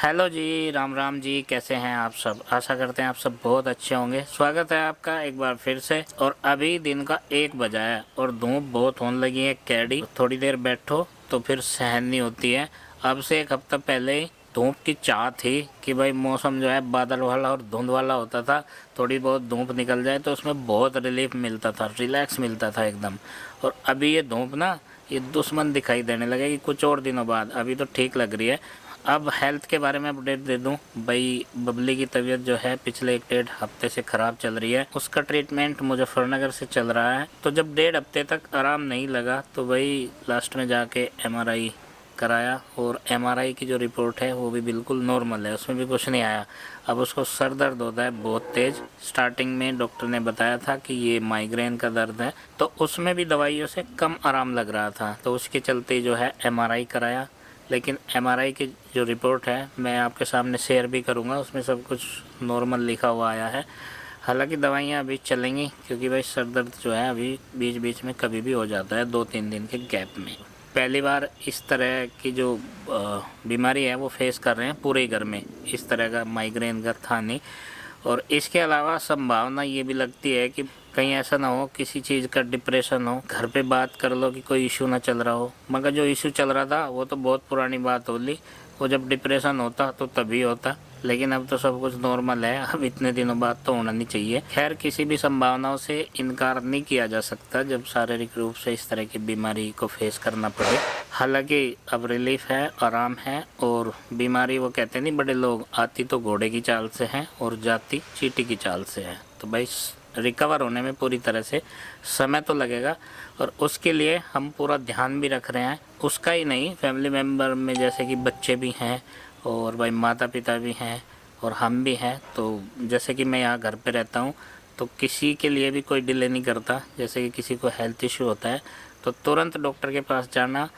Hello जी, राम राम जी। कैसे हैं आप सब? आशा करते हैं आप सब बहुत अच्छे होंगे। स्वागत है आपका एक बार फिर से। और अभी दिन का 1 बजा है और धूप बहुत होने लगी है कैडी। थोड़ी देर बैठो तो फिर सहन नहीं होती है। अब से 1 हफ्ता पहले ही धूप की चाह थी कि भाई मौसम जो है बादल वाला और धुंध वाला होता था। थोड़ी बहुत धूप निकल जाए तो उसमें बहुत रिलीफ मिलता था, रिलैक्स मिलता था एकदम। और अभी ये धूप ना, ये दुश्मन दिखाई देने लगेगी कुछ और दिनों बाद। अभी तो ठीक लग रही है। अब हेल्थ के बारे में अपडेट दे दूं भाई। बबली की तबीयत जो है पिछले 1 डेढ़ हफ्ते से ख़राब चल रही है। उसका ट्रीटमेंट मुजफ्फरनगर से चल रहा है। तो जब 1.5 हफ्ते तक आराम नहीं लगा तो भाई लास्ट में जाके MRI कराया। और MRI की जो रिपोर्ट है वो भी बिल्कुल नॉर्मल है, उसमें भी कुछ नहीं आया। अब उसको सर दर्द होता है बहुत तेज़। स्टार्टिंग में डॉक्टर ने बताया था कि ये माइग्रेन का दर्द है, तो उसमें भी दवाइयों से कम आराम लग रहा था। तो उसके चलते जो है MRI कराया। लेकिन MRI की जो रिपोर्ट है मैं आपके सामने शेयर भी करूंगा, उसमें सब कुछ नॉर्मल लिखा हुआ आया है। हालांकि दवाइयाँ अभी चलेंगी क्योंकि भाई सर दर्द जो है अभी बीच बीच में कभी भी हो जाता है 2-3 दिन के गैप में। पहली बार इस तरह की जो बीमारी है वो फेस कर रहे हैं पूरे घर में। इस तरह का माइग्रेन का था नहीं। और इसके अलावा संभावना ये भी लगती है कि कहीं ऐसा ना हो किसी चीज़ का डिप्रेशन हो। घर पे बात कर लो कि कोई इशू ना चल रहा हो, मगर जो इशू चल रहा था वो तो बहुत पुरानी बात हो ली। वो जब डिप्रेशन होता तो तभी होता, लेकिन अब तो सब कुछ नॉर्मल है। अब इतने दिनों बाद तो होना नहीं चाहिए। खैर, किसी भी संभावनाओं से इनकार नहीं किया जा सकता जब शारीरिक रूप से इस तरह की बीमारी को फेस करना पड़े। हालांकि अब रिलीफ है, आराम है। और बीमारी वो कहते नहीं बड़े लोग, आती तो घोड़े की चाल से है और जाती चींटी की चाल से है। तो भाई रिकवर होने में पूरी तरह से समय तो लगेगा। और उसके लिए हम पूरा ध्यान भी रख रहे हैं। उसका ही नहीं, फैमिली मेम्बर में जैसे कि बच्चे भी हैं और भाई माता पिता भी हैं और हम भी हैं। तो जैसे कि मैं यहाँ घर पे रहता हूँ तो किसी के लिए भी कोई डिले नहीं करता। जैसे कि किसी को हेल्थ इशू होता है तो तुरंत डॉक्टर के पास जाना,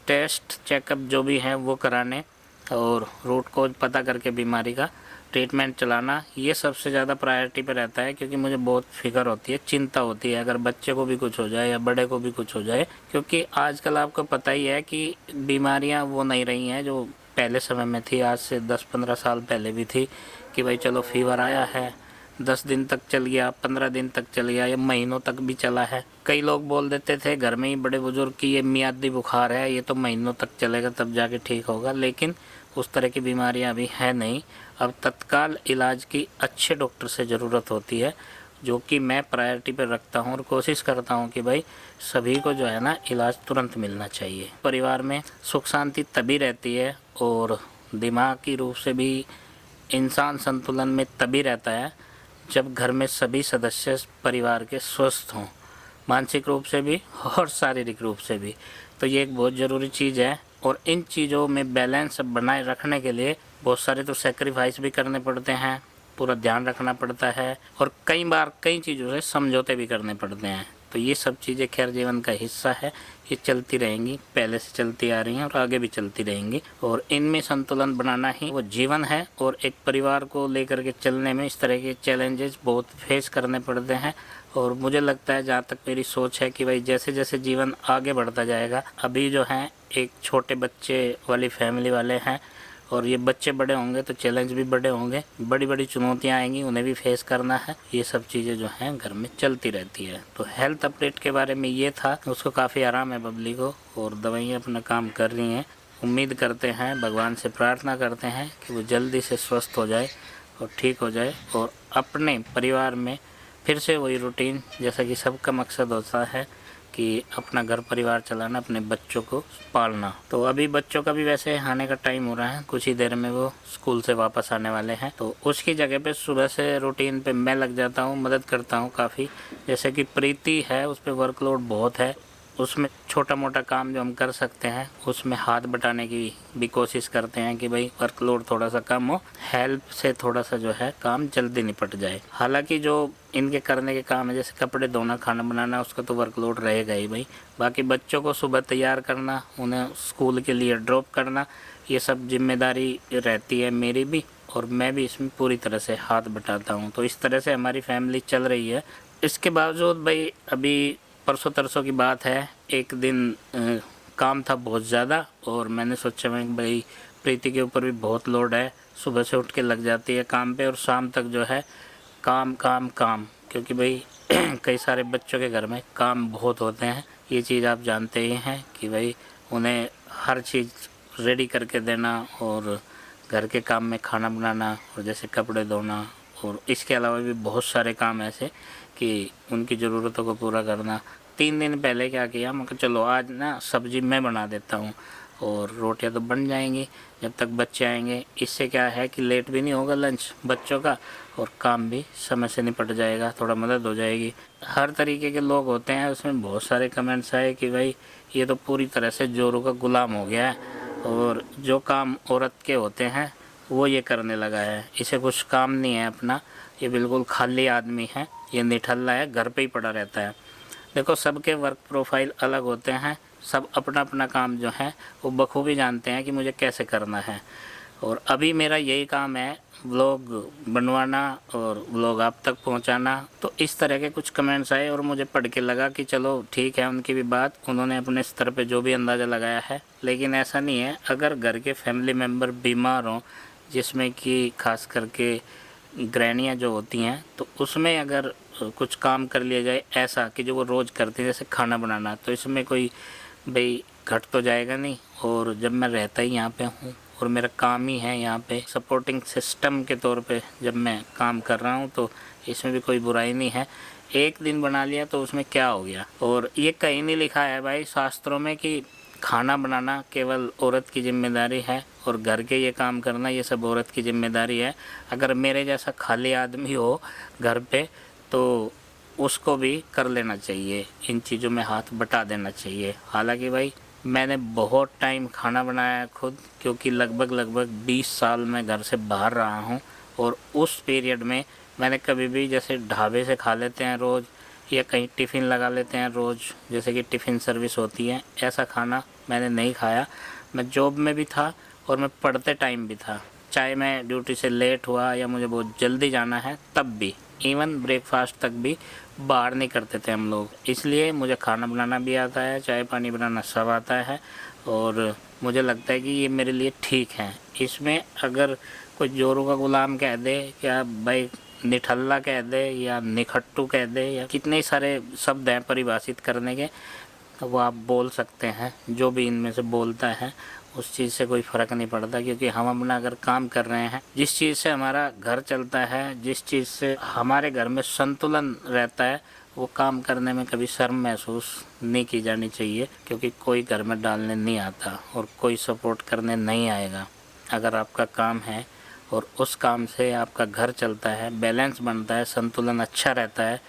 टेस्ट चेकअप जो भी हैं वो कराने और रूट कोज पता करके बीमारी का ट्रीटमेंट चलाना, ये सबसे ज़्यादा प्रायोरिटी पे रहता है। क्योंकि मुझे बहुत फिक्र होती है, चिंता होती है अगर बच्चे को भी कुछ हो जाए या बड़े को भी कुछ हो जाए। क्योंकि आजकल आपको पता ही है कि बीमारियां वो नहीं रही हैं जो पहले समय में थी। आज से 10-15 साल पहले भी थी कि भाई चलो फीवर आया है, 10 दिन तक चल गया, 15 दिन तक चल गया या महीनों तक भी चला है। कई लोग बोल देते थे घर में ही बड़े बुजुर्ग की ये मियादी बुखार है, ये तो महीनों तक चलेगा तब जाके ठीक होगा। लेकिन उस तरह की बीमारियां अभी है नहीं। अब तत्काल इलाज की अच्छे डॉक्टर से ज़रूरत होती है, जो कि मैं प्रायोरिटी पर रखता हूँ और कोशिश करता हूँ कि भाई सभी को जो है ना इलाज तुरंत मिलना चाहिए। परिवार में सुख शांति तभी रहती है और दिमागी रूप से भी इंसान संतुलन में तभी रहता है जब घर में सभी सदस्य परिवार के स्वस्थ हों, मानसिक रूप से भी और शारीरिक रूप से भी। तो ये एक बहुत ज़रूरी चीज़ है। और इन चीज़ों में बैलेंस बनाए रखने के लिए बहुत सारे तो सेक्रीफाइस भी करने पड़ते हैं, पूरा ध्यान रखना पड़ता है और कई बार कई चीज़ों से समझौते भी करने पड़ते हैं। तो ये सब चीज़ें खैर जीवन का हिस्सा है, ये चलती रहेंगी, पहले से चलती आ रही हैं और आगे भी चलती रहेंगी। और इनमें संतुलन बनाना ही वो जीवन है। और एक परिवार को लेकर के चलने में इस तरह के चैलेंजेस बहुत फेस करने पड़ते हैं। और मुझे लगता है, जहाँ तक मेरी सोच है, कि भाई जैसे जैसे जीवन आगे बढ़ता जाएगा, अभी जो हैं एक छोटे बच्चे वाली फैमिली वाले हैं और ये बच्चे बड़े होंगे तो चैलेंज भी बड़े होंगे, बड़ी बड़ी चुनौतियां आएंगी, उन्हें भी फेस करना है। ये सब चीज़ें जो हैं घर में चलती रहती है। तो हेल्थ अपडेट के बारे में ये था। उसको काफ़ी आराम है बबली को और दवाइयाँ अपना काम कर रही हैं। उम्मीद करते हैं, भगवान से प्रार्थना करते हैं कि वो जल्दी से स्वस्थ हो जाए और ठीक हो जाए और अपने परिवार में फिर से वही रूटीन, जैसा कि सबका मकसद होता है कि अपना घर परिवार चलाना, अपने बच्चों को पालना। तो अभी बच्चों का भी वैसे आने का टाइम हो रहा है, कुछ ही देर में वो स्कूल से वापस आने वाले हैं। तो उसकी जगह पे सुबह से रूटीन पे मैं लग जाता हूँ, मदद करता हूँ काफ़ी। जैसे कि प्रीति है, उस पर वर्कलोड बहुत है, उसमें छोटा मोटा काम जो हम कर सकते हैं उसमें हाथ बटाने की भी कोशिश करते हैं कि भाई वर्कलोड थोड़ा सा कम हो, हेल्प से थोड़ा सा जो है काम जल्दी निपट जाए। हालांकि जो इनके करने के काम है, जैसे कपड़े धोना, खाना बनाना, उसका तो वर्कलोड रहेगा ही भाई। बाकी बच्चों को सुबह तैयार करना, उन्हें स्कूल के लिए ड्रॉप करना, ये सब जिम्मेदारी रहती है मेरी भी और मैं भी इसमें पूरी तरह से हाथ बटाता हूँ। तो इस तरह से हमारी फैमिली चल रही है। इसके बावजूद भाई अभी परसों तरसों की बात है, एक दिन काम था बहुत ज़्यादा और मैंने सोचा मैं भाई प्रीति के ऊपर भी बहुत लोड है, सुबह से उठ के लग जाती है काम पे और शाम तक जो है काम काम काम, क्योंकि भाई कई सारे बच्चों के घर में काम बहुत होते हैं। ये चीज़ आप जानते ही हैं कि भाई उन्हें हर चीज़ रेडी करके देना और घर के काम में खाना बनाना और जैसे कपड़े धोना और इसके अलावा भी बहुत सारे काम ऐसे कि उनकी ज़रूरतों को पूरा करना। 3 दिन पहले क्या किया, मैं कहा चलो आज ना सब्ज़ी मैं बना देता हूँ और रोटियां तो बन जाएंगी जब तक बच्चे आएंगे। इससे क्या है कि लेट भी नहीं होगा लंच बच्चों का और काम भी समय से निपट जाएगा, थोड़ा मदद हो जाएगी। हर तरीके के लोग होते हैं, उसमें बहुत सारे कमेंट्स आए कि भाई ये तो पूरी तरह से जोरों का गुलाम हो गया है और जो काम औरत के होते हैं वो ये करने लगा है, इसे कुछ काम नहीं है अपना, ये बिल्कुल खाली आदमी है, ये निठल्ला है, घर पे ही पड़ा रहता है। देखो सबके वर्क प्रोफाइल अलग होते हैं, सब अपना अपना काम जो है वो बखूबी जानते हैं कि मुझे कैसे करना है। और अभी मेरा यही काम है व्लॉग बनवाना और व्लॉग आप तक पहुंचाना। तो इस तरह के कुछ कमेंट्स आए और मुझे पढ़ के लगा कि चलो ठीक है, उनकी भी बात, उन्होंने अपने स्तर पे जो भी अंदाज़ा लगाया है। लेकिन ऐसा नहीं है, अगर घर के फैमिली मेम्बर बीमार हों, जिसमें कि खास करके गृहिणियाँ जो होती हैं, तो उसमें अगर कुछ काम कर लिया जाए ऐसा कि जो वो रोज़ करती है जैसे खाना बनाना, तो इसमें कोई भाई घट तो जाएगा नहीं। और जब मैं रहता ही यहाँ पे हूँ और मेरा काम ही है यहाँ पे सपोर्टिंग सिस्टम के तौर पे जब मैं काम कर रहा हूँ, तो इसमें भी कोई बुराई नहीं है। एक दिन बना लिया तो उसमें क्या हो गया। और ये कहीं नहीं लिखा है भाई शास्त्रों में कि खाना बनाना केवल औरत की जिम्मेदारी है और घर के ये काम करना ये सब औरत की जिम्मेदारी है। अगर मेरे जैसा खाली आदमी हो घर पे तो उसको भी कर लेना चाहिए, इन चीज़ों में हाथ बटा देना चाहिए। हालांकि भाई मैंने बहुत टाइम खाना बनाया है खुद, क्योंकि लगभग 20 साल मैं घर से बाहर रहा हूँ और उस पीरियड में मैंने कभी भी जैसे ढाबे से खा लेते हैं रोज़ या कहीं टिफ़िन लगा लेते हैं रोज़, जैसे कि टिफ़िन सर्विस होती है, ऐसा खाना मैंने नहीं खाया। मैं जॉब में भी था और मैं पढ़ते टाइम भी था, चाहे मैं ड्यूटी से लेट हुआ या मुझे बहुत जल्दी जाना है तब भी, इवन ब्रेकफास्ट तक भी बाहर नहीं करते थे हम लोग। इसलिए मुझे खाना बनाना भी आता है, चाय पानी बनाना सब आता है और मुझे लगता है कि ये मेरे लिए ठीक है। इसमें अगर कोई जोरों का गुलाम कह दे, क्या भाई निठल्ला कह दे या निखट्टू कह दे, या कितने सारे शब्द हैं परिभाषित करने के, तो वो आप बोल सकते हैं। जो भी इनमें से बोलता है उस चीज़ से कोई फ़र्क नहीं पड़ता, क्योंकि हम अपना अगर काम कर रहे हैं, जिस चीज़ से हमारा घर चलता है, जिस चीज़ से हमारे घर में संतुलन रहता है, वो काम करने में कभी शर्म महसूस नहीं की जानी चाहिए, क्योंकि कोई घर में डालने नहीं आता और कोई सपोर्ट करने नहीं आएगा। अगर आपका काम है और उस काम से आपका घर चलता है, बैलेंस बनता है, संतुलन अच्छा रहता है,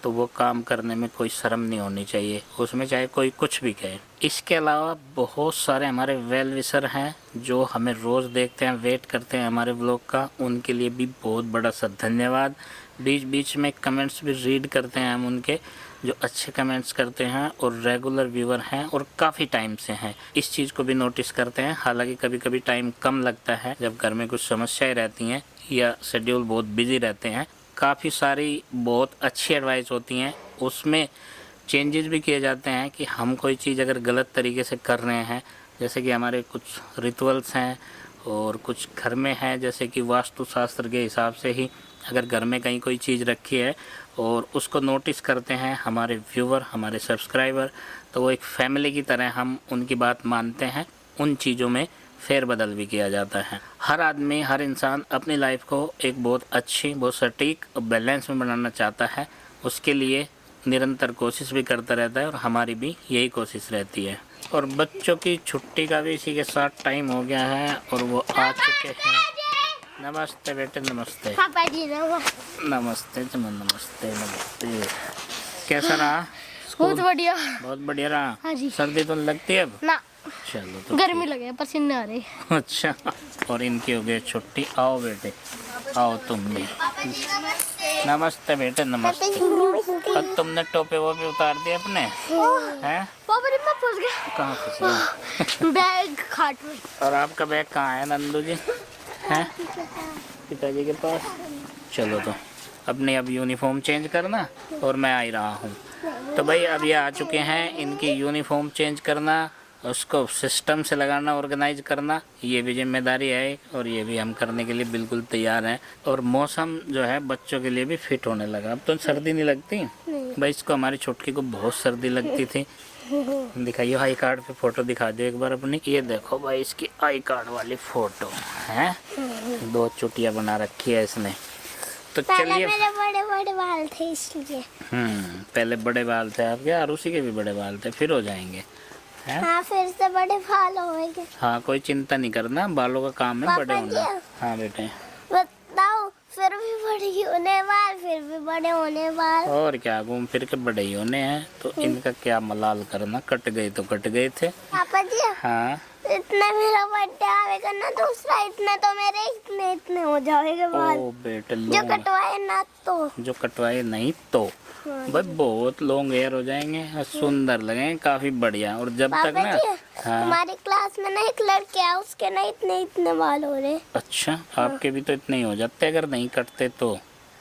तो वो काम करने में कोई शर्म नहीं होनी चाहिए, उसमें चाहे कोई कुछ भी कहे। इसके अलावा बहुत सारे हमारे वेल विशर हैं जो हमें रोज़ देखते हैं, वेट करते हैं हमारे ब्लॉग का, उनके लिए भी बहुत बड़ा सा धन्यवाद। बीच बीच में कमेंट्स भी रीड करते हैं हम उनके, जो अच्छे कमेंट्स करते हैं और रेगुलर व्यूअर हैं और काफ़ी टाइम से हैं, इस चीज़ को भी नोटिस करते हैं। हालांकि कभी कभी टाइम कम लगता है जब घर में कुछ समस्याएं रहती हैं या शेड्यूल बहुत बिजी रहते हैं। काफ़ी सारी बहुत अच्छी एडवाइस होती हैं, उसमें चेंजेस भी किए जाते हैं कि हम कोई चीज़ अगर गलत तरीके से कर रहे हैं, जैसे कि हमारे कुछ रिचुअल्स हैं और कुछ घर में है, जैसे कि वास्तुशास्त्र के हिसाब से ही अगर घर में कहीं कोई चीज़ रखी है और उसको नोटिस करते हैं हमारे व्यूवर, हमारे सब्सक्राइबर, तो वो एक फैमिली की तरह हम उनकी बात मानते हैं, उन चीज़ों में फेरबदल भी किया जाता है। हर आदमी, हर इंसान अपनी लाइफ को एक बहुत अच्छी, बहुत सटीक और बैलेंस में बनाना चाहता है, उसके लिए निरंतर कोशिश भी करता रहता है और हमारी भी यही कोशिश रहती है। और बच्चों की छुट्टी का भी इसी के साथ टाइम हो गया है और वो आ चुके हैं। नमस्ते बेटे, नमस्ते पापा जी। नमस्ते चमन, नमस्ते नमस्ते। कैसा रहा? बहुत बढ़िया। बहुत बढ़िया रहा। हाँ जी। सर्दी तो लगती है अब? ना, चलो तो गर्मी लगे, पसीने आ रहे। अच्छा, और इनकी हो गई छुट्टी। आओ बेटे, आओ तुम भी। नमस्ते बेटे, नमस्ते। और तुमने टोपे वो भी उतार दिए अपने हैं? पापा जी मैं फंस गया। कहाँ फंस गए? बैग खाट में। और आपका बैग कहाँ है नंदू जी? हैं पिताजी के पास। चलो तो अपनी अब यूनिफॉर्म चेंज करना और मैं आ ही रहा हूँ। तो भाई अब ये आ चुके हैं, इनकी यूनिफॉर्म चेंज करना उसको सिस्टम से लगाना, ऑर्गेनाइज करना, ये भी जिम्मेदारी है और ये भी हम करने के लिए बिल्कुल तैयार हैं। और मौसम जो है बच्चों के लिए भी फिट होने लगा। अब तो सर्दी नहीं लगती भाई, इसको हमारी छोटकी को बहुत सर्दी लगती थी। दिखाइए आई कार्ड पे फोटो दिखा दो एक बार अपनी। ये देखो भाई इसकी आई कार्ड वाली फोटो है, 2 चुटिया बना रखी है इसने। तो चलिए, मेरे बड़े बड़े बाल थे इसलिए। पहले बड़े बाल थे आपके, आरुषि के भी बड़े बाल थे, फिर हो जाएंगे हैं? हाँ फिर से बड़े बाल होंगे। हाँ कोई चिंता नहीं करना, बालों का काम है बड़े होना। हाँ बेटे बताओ, फिर भी बड़े होने बाल, फिर भी बड़े होने बाल। और क्या, घूम फिर के बड़े ही होने हैं, तो इनका क्या मलाल करना, कट गए तो कट गए थे। पापा जी हाँ इतने मेरा बर्थडे आएगा ना दूसरा, इतने तो मेरे इतने हो जाएंगे बाल। ओ बेटे जो लॉन्ग, कटवाए ना तो। जो कटवाए नहीं तो भाई बहुत लॉन्ग हेयर हो जाएंगे और सुंदर लगेंगे, काफी बढ़िया। और जब तक पापा ना, जी हाँ हमारी क्लास में ना एक लड़के है, उसके ना इतने बाल हो रहे। अच्छा, आपके भी तो इतने ही हो जाते अगर नहीं कटते तो,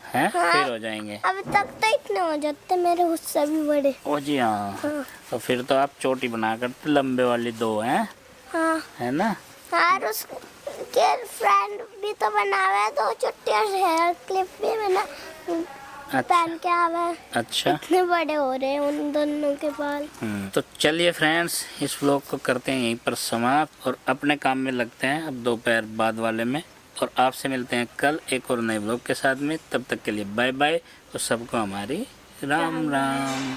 हैं? हाँ। फिर हो जाएंगे। अभी तक तो इतने हो जाते मेरे, उससे भी बड़े। ओ जी हाँ, हाँ तो फिर तो आप चोटी बना करते लंबे वाली 2 हैं, हाँ है ना? और उसके फ्रेंड भी तो बनावे है, 2 चुट्टियां हेयर क्लिप भी बना पहन के आवे है। अच्छा, इतने बड़े हो रहे हैं उन दोनों के बाल। तो चलिए फ्रेंड्स, इस व्लॉग को करते हैं यहीं पर समाप्त और अपने काम में लगते हैं अब दोपहर बाद वाले में। और आपसे मिलते हैं कल एक और नए व्लॉग के साथ में। तब तक के लिए बाय बाय और सबको हमारी राम राम।